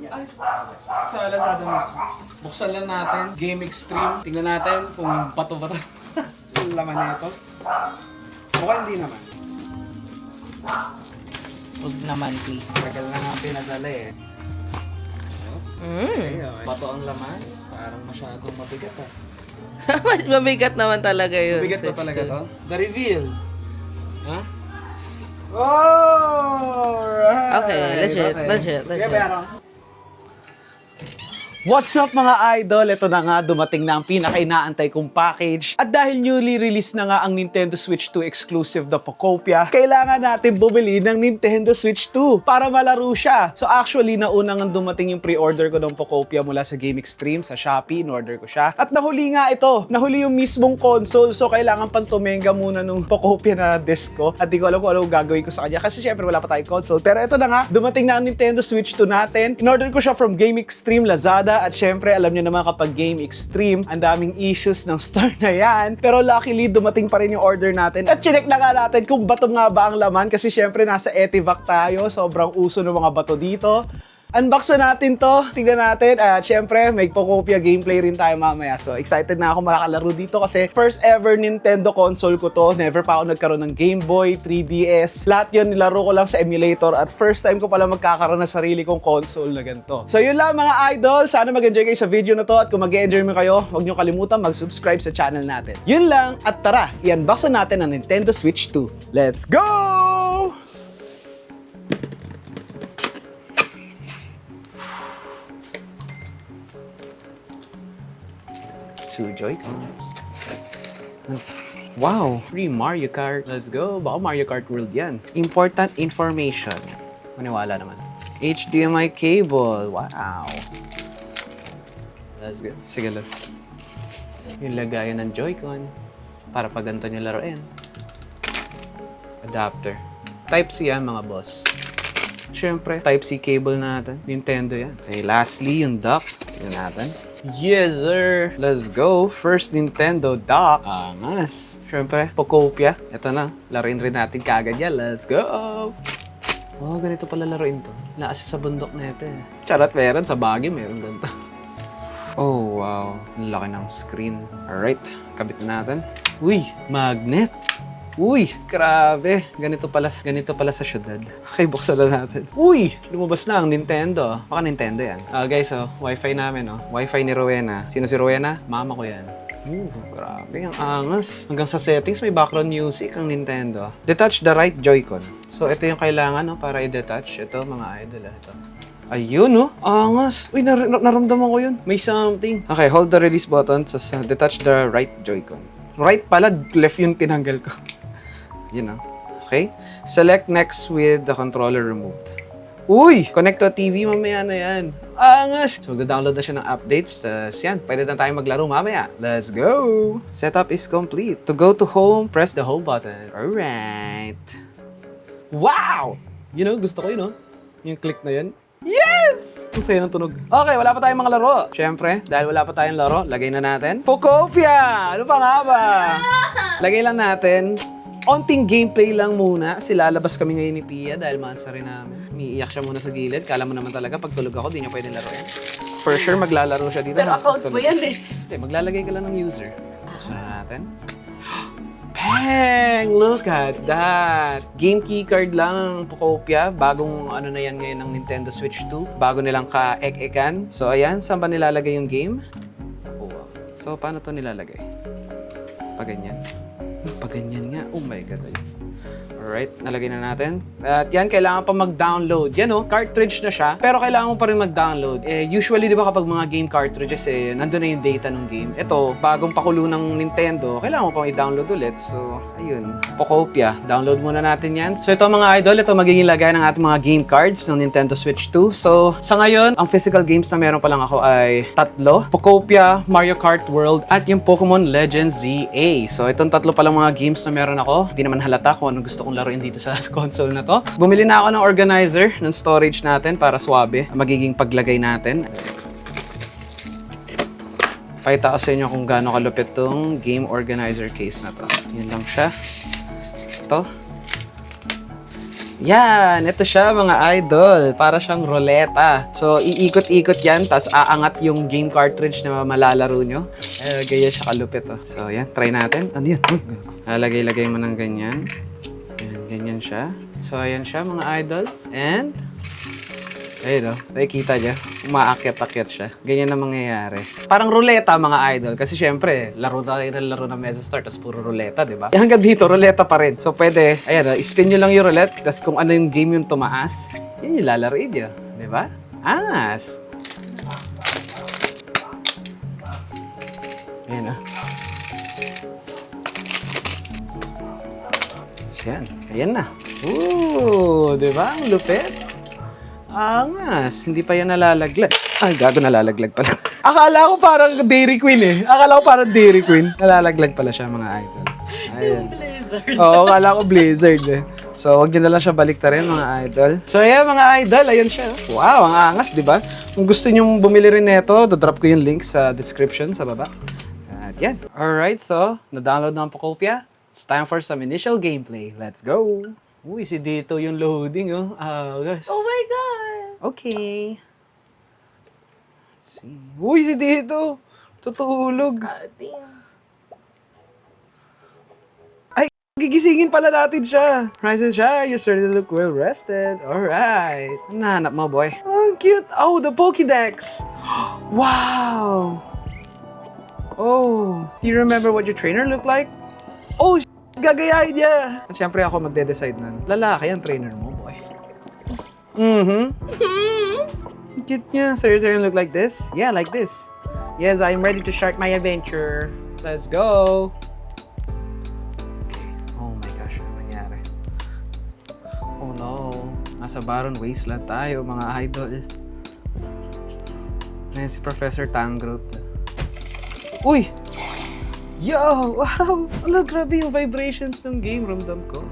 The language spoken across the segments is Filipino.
Ay, sa Lazada mismo. Buksan lang natin. Game Extreme. Tingnan natin kung bato-bato yung laman nito. Mukhang hindi naman. Huwag naman, please. Tagal na nga pinadala eh. Okay. Bato ang laman. Parang masyadong mabigat ah. Mas mabigat naman talaga yun. Mabigat ba Switch talaga 2. to? The reveal. Ha? Oh! Right. Okay, legit. Kaya meron. What's up mga idol? Ito na nga, dumating na ang pinaka-inaantay kong package. At dahil newly released na nga ang Nintendo Switch 2 exclusive na Pokopia, kailangan natin bumili ng Nintendo Switch 2 para malaro siya. So actually, nauna nga dumating yung pre-order ko ng Pokopia mula sa Game Extreme, sa Shopee, in-order ko siya. At nahuli nga ito. Nahuli yung mismong console. So kailangan pang tumenga muna nung Pokopia na disc ko. At di ko alam kung ano gagawin ko sa kanya. Kasi syempre wala pa tayong console. Pero ito na nga, dumating na ang Nintendo Switch 2 natin. In-order ko siya from Game Extreme Lazada. At syempre, alam niyo naman kapag Game Extreme, ang daming issues ng store na yan. Pero luckily, dumating pa rin yung order natin. At chinek na nga natin kung bato nga ba ang laman. Kasi syempre, nasa Etivac tayo. Sobrang uso ng mga bato dito. Unbox na natin to. Tingnan natin. At syempre, may Pokopia gameplay rin tayo mamaya. So, excited na ako makakalaro dito kasi first ever Nintendo console ko to. Never pa ako nagkaroon ng Game Boy, 3DS. Lahat yun nilaro ko lang sa emulator at first time ko pala magkakaroon ng sarili kong console na ganito. So, yun lang mga idol. Sana mag-enjoy kayo sa video na to at kung mag-enjoy mo kayo, huwag nyo kalimutan mag-subscribe sa channel natin. Yun lang at tara, i-unbox na natin ang Nintendo Switch 2. Let's go! 2 Joy-Cons. Wow! Free Mario Kart. Let's go! Baka Mario Kart World yan. Important information. Maniwala naman. HDMI cable. Wow! Let's go. Sige lang. Yung lagayan ng Joy-Con. Para pag ganito nyo laruin. Adapter. Type-C yan mga boss. Siyempre, Type-C cable natin. Nintendo yan. Okay, lastly, yung dock. Tingnan natin. Yes, sir! Let's go! First Nintendo dock. Angas! Siyempre, Pokopia. Ito na. Laruin rin natin kagad yan. Let's go! Oh, ganito pala laruin to. Lakas sa bundok na ito eh. Charot, meron. Sa Baguio, meron ganito. Oh, wow. Ang laki ng screen. Alright. Kabit na natin. Uy! Magnet! Uy, grabe. Ganito pala sa syudad. Okay, buksan na natin. Uy, lumabas na ang Nintendo. Baka Nintendo yan. Guys, wifi namin, Wifi ni Rowena. Sino si Rowena? Mama ko yan. Grabe, ang angas. Hanggang sa settings, may background music ang Nintendo. Detach the right Joy-Con. So, ito yung kailangan, para i-detach. Ito, mga idol, ito. Ayun, angas. Uy, naramdaman ko yun. May something. Okay, hold the release button. Detach the right Joy-Con. Right pala, left yung tinanggal ko. Okay? Select next with the controller removed. Uy! Connect to a TV, mamaya na yan. Angas! So, magda-download na siya ng updates. Yan, pwede na tayo maglaro mamaya. Let's go! Setup is complete. To go to home, press the home button. Alright. Wow! Gusto ko yun, Yung click na yun. Yes! Ang saya ng tunog. Okay, wala pa tayong mga laro. Siyempre, dahil wala pa tayong laro, lagay na natin Pokopia! Ano pa nga ba? Lagay lang natin. Onting gameplay lang muna kasi lalabas kami ngayon ni Pia dahil maansa rin namin. Umiiyak siya muna sa gilid. Kala mo naman talaga pag tulog ako, di niya pwede laruin. For sure, maglalaro siya dito. Pero account mo yan eh. Hindi, maglalagay ka lang ng user. Buksan na natin. Bang! Look at that! Game keycard lang ang Pokopia. Bagong na yan ngayon ng Nintendo Switch 2. Bago nilang ka-ek-ekan. So ayan, saan ba nilalagay yung game? So paano to nilalagay? Paganyan. Paganyan nga. Oh my God. Alright, nalagay na natin. At yan, kailangan pa mag-download. Yan cartridge na siya. Pero kailangan mo pa rin mag-download. Usually, di ba kapag mga game cartridges, nandun na yung data ng game. Ito, bagong pakulo ng Nintendo, kailangan mo pa i-download ulit. So, ayun. Pokopia. Download muna natin yan. So, ito mga idol, ito magiging lagay ng ating mga game cards ng Nintendo Switch 2. So, sa ngayon, ang physical games na meron pa lang ako ay 3. Pokopia, Mario Kart World, at yung Pokemon Legends ZA. So, itong 3 pa lang mga games na meron ako. Hindi naman halata kung anong gusto kong laruin dito sa console na to. Bumili na ako ng organizer ng storage natin para swabe magiging paglagay natin. Pakita ko sa inyo kung gaano kalupit tong game organizer case na to. Yun lang siya. Ito. Yan, ito siya mga idol. Para siyang ruleta. So, iikot-ikot yan, tapos aangat yung game cartridge na malalaro nyo. Gaya siya kalupit. Oh. So, yan, try natin. Ano yun? Lagay-lagay mo ng ganyan. Yan, ganyan siya. So, ayan siya mga idol. And, ayun o, nakikita niya, umaakyat-akyat siya. Ganyan na mangyayari. Parang ruleta mga idol. Kasi syempre, laro ng Mesa Star, tapos puro ruleta, di ba? Hanggang dito, ruleta pa rin. So pwede, ayan o, spin nyo lang yung roulette, tapos kung ano yung game yung tumaas, yun yung lalaroin nyo. Di ba? Angas! Ayan o. Yan. Ayan na. Ooh, di ba? Ang lupit. Angas, hindi pa yan nalalaglag. Ay, gago, nalalaglag pala. Akala ko parang Dairy Queen eh. Nalalaglag pala siya mga idol. Ayan. Blizzard. Oo, akala ko Blizzard eh. So, wag nyo na lang siya baliktarin mga idol. So, yeah mga idol, ayan siya. Wow, ang angas, di ba? Kung gusto nyo bumili rin nito, dodrop ko yung link sa description sa baba. At yan. Alright, so, na-download na ang Pokopia. It's time for some initial gameplay. Let's go! Uy, si Dito yung loading, oh. Guys. Oh my God! Okay. Let's see. Uy, si Dito! Tutulog. Damn. Ay, gigisingin pala natin siya. Rise and shine, you certainly look well rested. Alright. Nahanap mo, boy. Oh, cute. Oh, the Pokédex. Wow. Oh, do you remember what your trainer looked like? Oh, gagayahin niya. At syempre ako magde-decide nun. Lalaki ang trainer mo, boy. Cute niya. So you're gonna look like this? Yeah, like this. Yes, I'm ready to start my adventure. Let's go. Okay. Oh my gosh, ano nangyari? Oh no. Nasa Baron Wasteland tayo, mga idol. Ayan si Professor Tangrowth. Uy! Yo! Wow! Ala, grabe yung vibrations ng game, ramdam ko.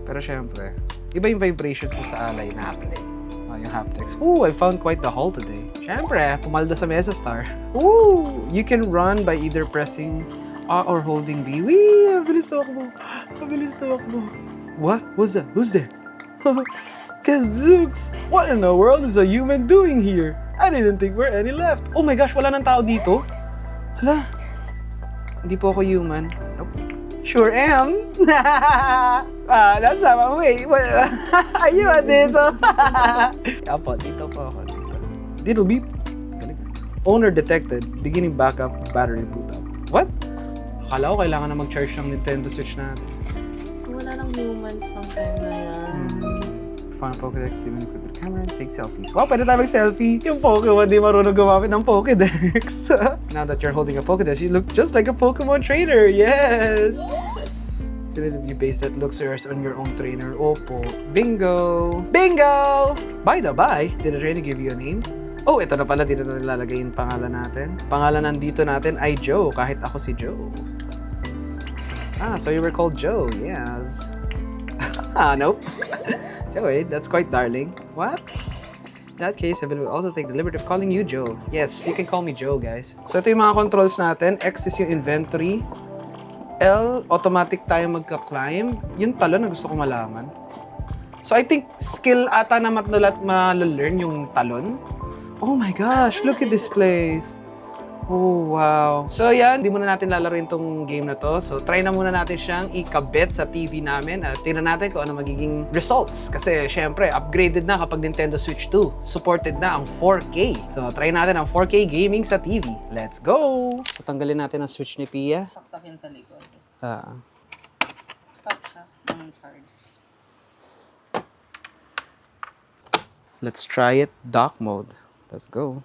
Pero syempre, iba yung vibrations mo sa alay natin. Oh, yung haptics. Ooh, I found quite the haul today. Syempre, pumalda sa Mesa Star. Ooh! You can run by either pressing A or holding B. Wee! Mabilis tamakbo! Mabilis tamakbo! What? What's that? Who's there? Kazooks! What in the world is a human doing here? I didn't think we're any left. Oh my gosh, wala nang tao dito? Hala? Hindi po ako human. Nope. Sure am. That's how wait. Are you dito? Apo, dito po ako. Dito beep. Owner detected. Beginning backup battery boot up. What? Akala ko kailangan na mag-charge ng Nintendo Switch natin. So wala nang humans ng time na yan. Find a Pokédex, even equipped with camera, and take selfies. Wow, pwede tayo mag-selfie. Yung Pokemon di marunong gumamit ng Pokédex. Now that you're holding a Pokédex, you look just like a Pokemon trainer. Yes! You base that looks yours on your own trainer. Opo. Bingo! Bingo! By the by, did the trainer give you a name? Oh, ito na pala. Dito na nilalagay yung pangalan natin. Pangalan nandito natin ay Joe, kahit ako si Joe. So you were called Joe. Yes. Nope. Wait, that's quite darling. What? In that case, I will also take the liberty of calling you Joe. Yes, you can call me Joe, guys. So ito yung mga controls natin. X is yung inventory. L, automatic tayo magka-climb. Yung talon na gusto ko malaman. So I think skill ata na ma-learn yung talon. Oh my gosh, look at this place. Oh, wow. So yan, hindi muna natin lalaroin tong game na to. So try na muna natin siyang ikabit sa TV namin at tingnan natin kung ano magiging results. Kasi syempre, upgraded na kapag Nintendo Switch 2. Supported na ang 4K. So try natin ang 4K gaming sa TV. Let's go! So tanggalin natin ang Switch ni Pia. Saksakin sa likod. Stop siya ng charge. Let's try it. Dock mode. Let's go.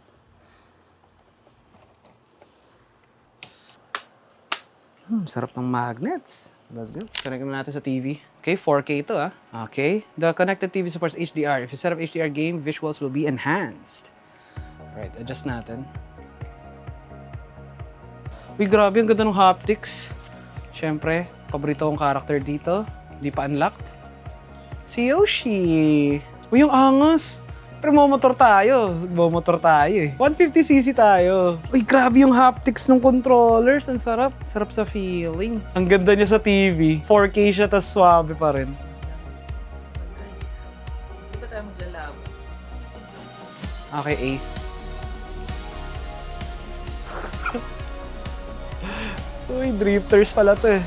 Sarap ng magnets. Let's go. Connect natin sa TV. Okay, 4K ito Okay. The connected TV supports HDR. If you set up HDR game, visuals will be enhanced. Right, adjust natin. Uy, grabe. Ang ganda ng haptics. Siyempre, paborito kong character dito. Di pa unlocked. Si Yoshi. Uy, yung angas. Pero momotor tayo. 150cc tayo. Uy, grabe yung haptics ng controllers. Ang sarap. Sarap sa feeling. Ang ganda niya sa TV. 4K siya, tas swabe pa rin. Okay, A. Uy, drifters pala to eh.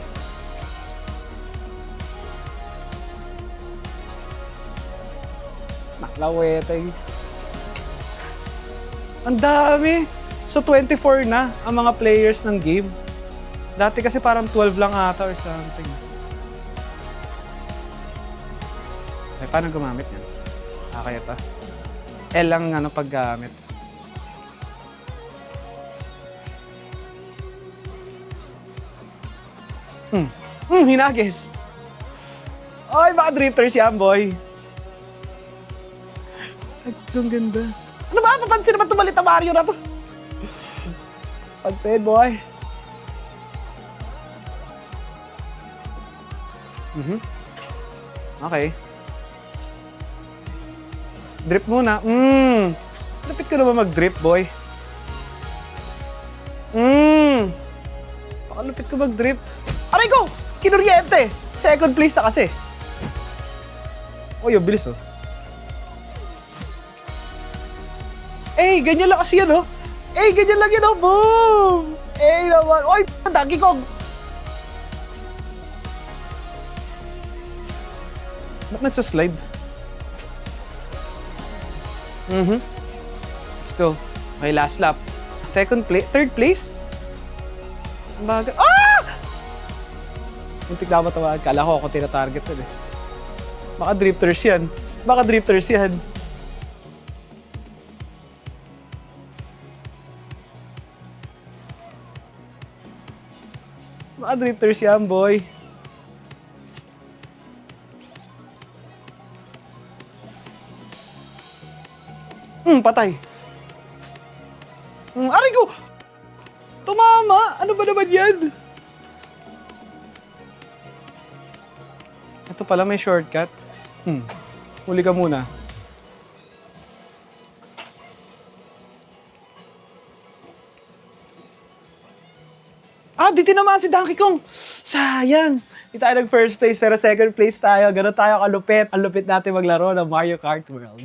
Naklaweteng. Ang dami! So, 24 na ang mga players ng game. Dati kasi parang 12 lang ata or something. Ay, paano gumamit yan? Okay pa. L lang ano paggamit. Hinagis. Ay, baka drifters yan, boy. Ay, ang ganda. Ano ba? Papansin naman tumalit na Mario na to. Pansin, boy. Okay. Drip muna. Lapit ka naman mag-drip, boy. Baka lapit ka mag-drip. Aray ko! Kinuryente! Second place na kasi. Uy, ang bilis, oh. Eh, ganyan lang kasi yan, oh. Eh, ganyan lang yan, oh. Boom! Eh, naman. Uy, Donkey Kong! Ba't nagsaslide? Let's go. Okay, last lap. Second place? Third place? Baga. Ah! Muntik na matawag. Kala ko ako tinatarget yun eh. Baka drifters yan. Baka drifters yan. Baka drifters yan, boy. Patay. Aray ko! Tumama! Ano ba naman yan? Ito pala may shortcut. Huli ka muna. Dito naman si Donkey Kong. Sayang. Hindi tayo nag-first place pero second place tayo. Ganun tayo kalupit. Ang lupit natin maglaro ng Mario Kart World.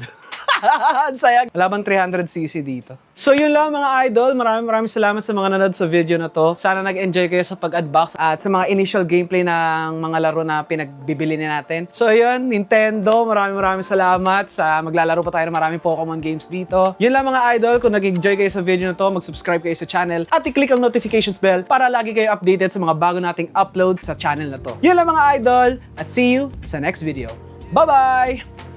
Ang sayang. Wala bang 300cc dito? So yun lang mga idol. Maraming salamat sa mga nanood sa video na to. Sana nag-enjoy kayo sa pag-unbox at sa mga initial gameplay ng mga laro na pinagbibili natin. So yun, Nintendo, maraming salamat sa maglalaro pa tayo ng maraming Pokemon games dito. Yun lang mga idol. Kung nag-enjoy kayo sa video na to, mag-subscribe kayo sa channel at i-click ang notifications bell para lagi kayo updated sa mga bago nating uploads sa channel na to. Yun lang mga idol at see you sa next video. Bye-bye!